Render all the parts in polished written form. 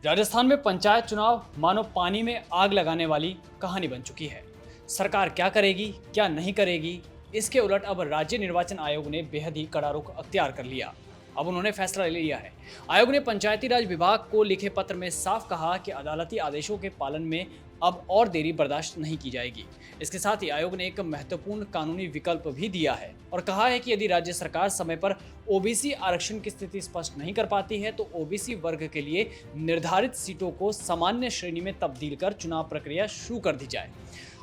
राजस्थान में पंचायत चुनाव मानो पानी में आग लगाने वाली कहानी बन चुकी है। सरकार क्या करेगी, क्या नहीं करेगी, इसके उलट अब राज्य निर्वाचन आयोग ने बेहद ही कड़ा रुख अख्तियार कर लिया। अब उन्होंने फैसला ले लिया है। आयोग ने पंचायती राज विभाग को लिखे पत्र में साफ कहा कि अदालती आदेशों के पालन में अब और देरी बर्दाश्त नहीं की जाएगी। इसके साथ ही आयोग ने एक महत्वपूर्ण कानूनी विकल्प भी दिया है और कहा है कि यदि राज्य सरकार समय पर ओबीसी आरक्षण की स्थिति स्पष्ट नहीं कर पाती है तो ओबीसी वर्ग के लिए निर्धारित सीटों को सामान्य श्रेणी में तब्दील कर चुनाव प्रक्रिया शुरू कर दी जाए।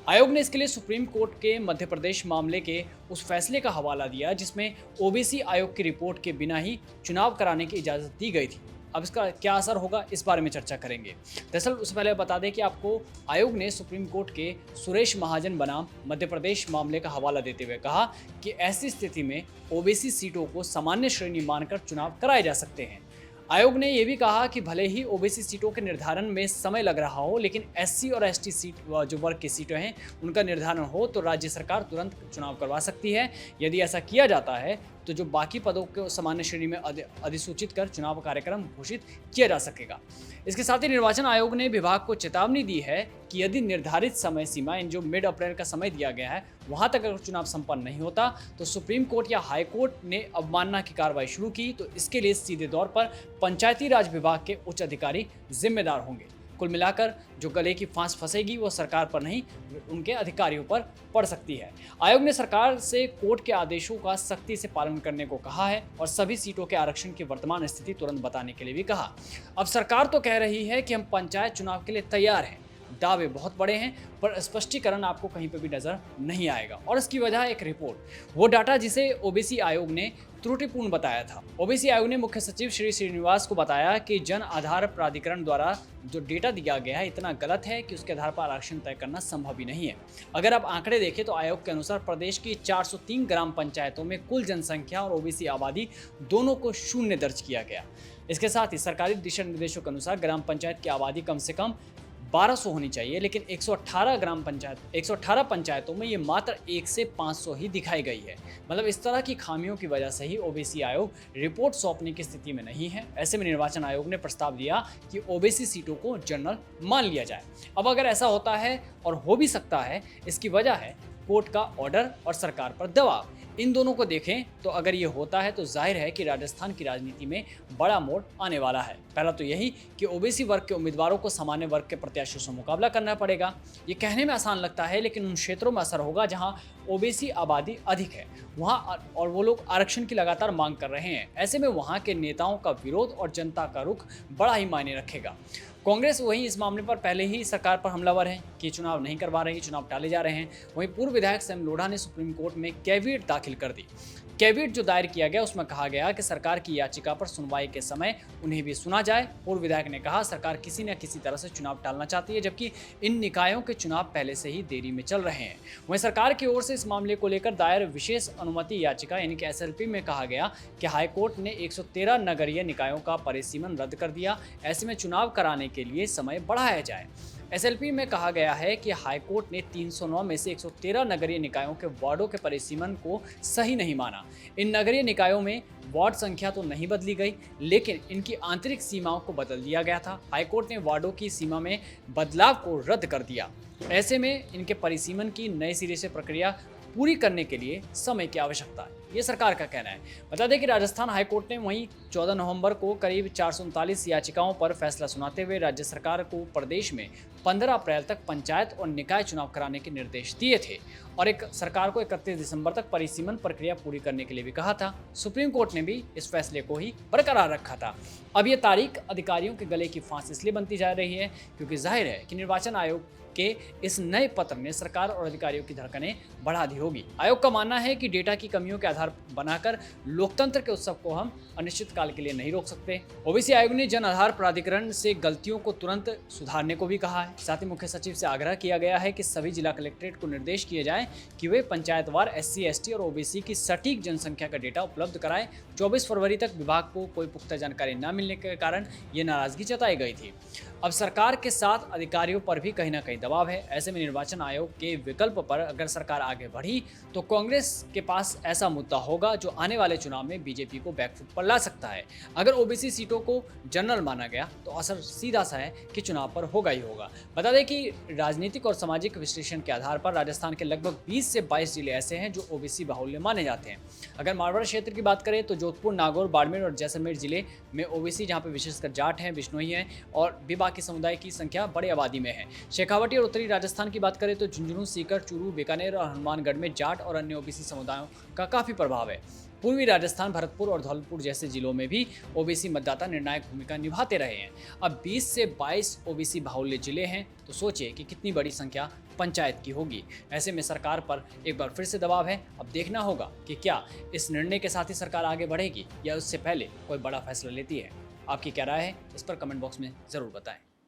आयोग ने इसके लिए सुप्रीम कोर्ट के मध्य प्रदेश मामले के उस फैसले का हवाला दिया जिसमें ओबीसी आयोग की रिपोर्ट के बिना ही चुनाव कराने की इजाज़त दी गई थी। अब इसका क्या असर होगा, इस बारे में चर्चा करेंगे। दरअसल उससे पहले बता दें कि आपको आयोग ने सुप्रीम कोर्ट के सुरेश महाजन बनाम मध्य प्रदेश मामले का हवाला देते हुए कहा कि ऐसी स्थिति में ओबीसी सीटों को सामान्य श्रेणी मानकर चुनाव कराए जा सकते हैं। आयोग ने यह भी कहा कि भले ही ओबीसी सीटों के निर्धारण में समय लग रहा हो, लेकिन एससी और एसटी सीट जो वर्ग की सीटें हैं उनका निर्धारण हो तो राज्य सरकार तुरंत चुनाव करवा सकती है। यदि ऐसा किया जाता है तो जो बाकी पदों को सामान्य श्रेणी में अधिसूचित कर चुनाव कार्यक्रम घोषित किया जा सकेगा। इसके साथ ही निर्वाचन आयोग ने विभाग को चेतावनी दी है कि यदि निर्धारित समय सीमा इन जो मिड अप्रैल का समय दिया गया है वहां तक अगर चुनाव संपन्न नहीं होता तो सुप्रीम कोर्ट या हाई कोर्ट ने अवमानना की कार्रवाई शुरू की तो इसके लिए सीधे तौर पर पंचायती राज विभाग के उच्च अधिकारी जिम्मेदार होंगे। कुल मिलाकर जो गले की फांस फंसेगी वो सरकार पर नहीं उनके अधिकारियों पर पड़ सकती है। आयोग ने सरकार से कोर्ट के आदेशों का सख्ती से पालन करने को कहा है और सभी सीटों के आरक्षण की वर्तमान स्थिति तुरंत बताने के लिए भी कहा। अब सरकार तो कह रही है कि हम पंचायत चुनाव के लिए तैयार हैं। दावे बहुत बड़े हैं पर स्पष्टीकरण आपको कहीं पर भी नजर नहीं आएगा और इसकी वजह एक रिपोर्ट, वो डाटा जिसे ओबीसी आयोग ने त्रुटिपूर्ण बताया था। ओबीसी आयोग ने मुख्य सचिव श्री श्रीनिवास को बताया कि जन आधार प्राधिकरण द्वारा जो डेटा दिया गया है इतना गलत है कि उसके आधार पर आरक्षण तय करना संभव ही नहीं है। अगर आप आंकड़े देखें तो आयोग के अनुसार प्रदेश की 403 ग्राम पंचायतों में कुल जनसंख्या और ओबीसी आबादी दोनों को शून्य दर्ज किया गया। इसके साथ ही सरकारी दिशा निर्देशों के अनुसार ग्राम पंचायत की आबादी कम से कम 1200 होनी चाहिए, लेकिन 118 पंचायतों में ये मात्र 1 से 500 ही दिखाई गई है। मतलब इस तरह की खामियों की वजह से ही ओबीसी आयोग रिपोर्ट सौंपने की स्थिति में नहीं है। ऐसे में निर्वाचन आयोग ने प्रस्ताव दिया कि ओबीसी सीटों को जनरल मान लिया जाए। अब अगर ऐसा होता है और हो भी सकता है, इसकी वजह है कोर्ट का ऑर्डर और सरकार पर दबाव। इन दोनों को देखें तो अगर ये होता है तो जाहिर है कि राजस्थान की राजनीति में बड़ा मोड़ आने वाला है। पहला तो यही कि ओबीसी वर्ग के उम्मीदवारों को सामान्य वर्ग के प्रत्याशियों से मुकाबला करना पड़ेगा। ये कहने में आसान लगता है लेकिन उन क्षेत्रों में असर होगा जहां ओबीसी आबादी अधिक है वहां और वो लोग आरक्षण की लगातार मांग कर रहे हैं। ऐसे में वहां के नेताओं का विरोध और जनता का रुख बड़ा ही मायने रखेगा। कांग्रेस वहीं इस मामले पर पहले ही सरकार पर हमलावर है कि चुनाव नहीं करवा रही, चुनाव टाले जा रहे हैं। वहीं पूर्व विधायक सैम लोढ़ा ने सुप्रीम कोर्ट में कैविएट दाखिल कर दी। कैविएट जो दायर किया गया उसमें कहा गया कि सरकार की याचिका पर सुनवाई के समय उन्हें भी सुना जाए। पूर्व विधायक ने कहा सरकार किसी न किसी तरह से चुनाव टालना चाहती है जबकि इन निकायों के चुनाव पहले से ही देरी में चल रहे हैं। वहीं सरकार की ओर से इस मामले को लेकर दायर विशेष अनुमति याचिका यानी कि एसएलपी में कहा गया कि हाईकोर्ट ने 113 नगरीय निकायों का परिसीमन रद्द कर दिया। ऐसे में चुनाव कराने के लिए समय बढ़ाया जाए। एसएलपी में कहा गया है कि हाईकोर्ट ने 309 में से 113 नगरीय निकायों के वार्डों के परिसीमन को सही नहीं माना। इन नगरीय निकायों में वार्ड संख्या तो नहीं बदली गई लेकिन इनकी आंतरिक सीमाओं को बदल दिया गया था। हाईकोर्ट ने वार्डों की सीमा में बदलाव को रद्द कर दिया। ऐसे में इनके परिसीमन की नए सिरे से प्रक्रिया पूरी करने के लिए समय की आवश्यकता है, ये सरकार का कहना है। बता दें कि राजस्थान हाईकोर्ट ने वहीं 14 नवंबर को करीब 439 याचिकाओं पर फैसला सुनाते हुए राज्य सरकार को प्रदेश में 15 अप्रैल तक पंचायत और निकाय चुनाव कराने के निर्देश दिए थे और सरकार को 31 दिसंबर तक परिसीमन प्रक्रिया पूरी करने के लिए भी कहा था। सुप्रीम कोर्ट ने भी इस फैसले को ही बरकरार रखा था। अब ये तारीख अधिकारियों के गले की फांस इसलिए बनती जा रही है क्योंकि जाहिर है कि निर्वाचन आयोग के इस नए पत्र ने सरकार और अधिकारियों की धड़कनें बढ़ा दी होगी। आयोग का मानना है कि डेटा की कमियों के आधार बनाकर लोकतंत्र के उत्सव को हम अनिश्चित काल के लिए नहीं रोक सकते। ओबीसी आयोग ने जन आधार प्राधिकरण से गलतियों को तुरंत सुधारने को भी कहा है। साथ ही मुख्य सचिव से आग्रह किया गया है कि सभी जिला कलेक्ट्रेट को निर्देश किए जाएं कि वे पंचायतवार एससी, एसटी और ओबीसी की सटीक जनसंख्या का डेटा उपलब्ध कराएं। 24 फरवरी तक विभाग को कोई पुख्ता जानकारी न मिलने के कारण ये नाराजगी जताई गई थी। अब सरकार के साथ अधिकारियों पर भी कहीं ना कहीं दबाव है। ऐसे में निर्वाचन आयोग के विकल्प पर अगर सरकार आगे बढ़ी तो कांग्रेस के पास ऐसा मुद्दा होगा जो आने वाले चुनाव में बीजेपी को बैकफुट पर ला सकता है। अगर ओबीसी सीटों को जनरल माना गया तो असर सीधा सा है कि चुनाव पर होगा ही होगा। बता दें कि राजनीतिक और सामाजिक विश्लेषण के आधार पर राजस्थान के लगभग 20 से 22 जिले ऐसे हैं जो ओबीसी बाहुल्य माने जाते हैं। अगर मारवाड़ क्षेत्र की बात करें तो जोधपुर, नागौर, बाड़मेर और जैसलमेर जिले में ओबीसी, जहां पर विशेषकर जाट हैं, बिश्नोई हैं और भी बाकी समुदाय की संख्या बड़ी आबादी में है। शेखावटी और उत्तरी राजस्थान की बात करें तो झुंझुनू, सीकर, चूरू, बीकानेर और हनुमानगढ़ में जाट और अन्य ओबीसी समुदायों का काफी प्रभाव है। पूर्वी राजस्थान, भरतपुर और धौलपुर जैसे जिलों में भी ओबीसी मतदाता निर्णायक भूमिका निभाते रहे हैं। अब 20 से 22 ओबीसी बाहुल्य जिले हैं तो सोचिए कि कितनी बड़ी संख्या पंचायत की होगी। ऐसे में सरकार पर एक बार फिर से दबाव है। अब देखना होगा कि क्या इस निर्णय के साथ ही सरकार आगे बढ़ेगी या उससे पहले कोई बड़ा फैसला लेती है। आपकी क्या राय है, इस पर कमेंट बॉक्स में ज़रूर बताएं।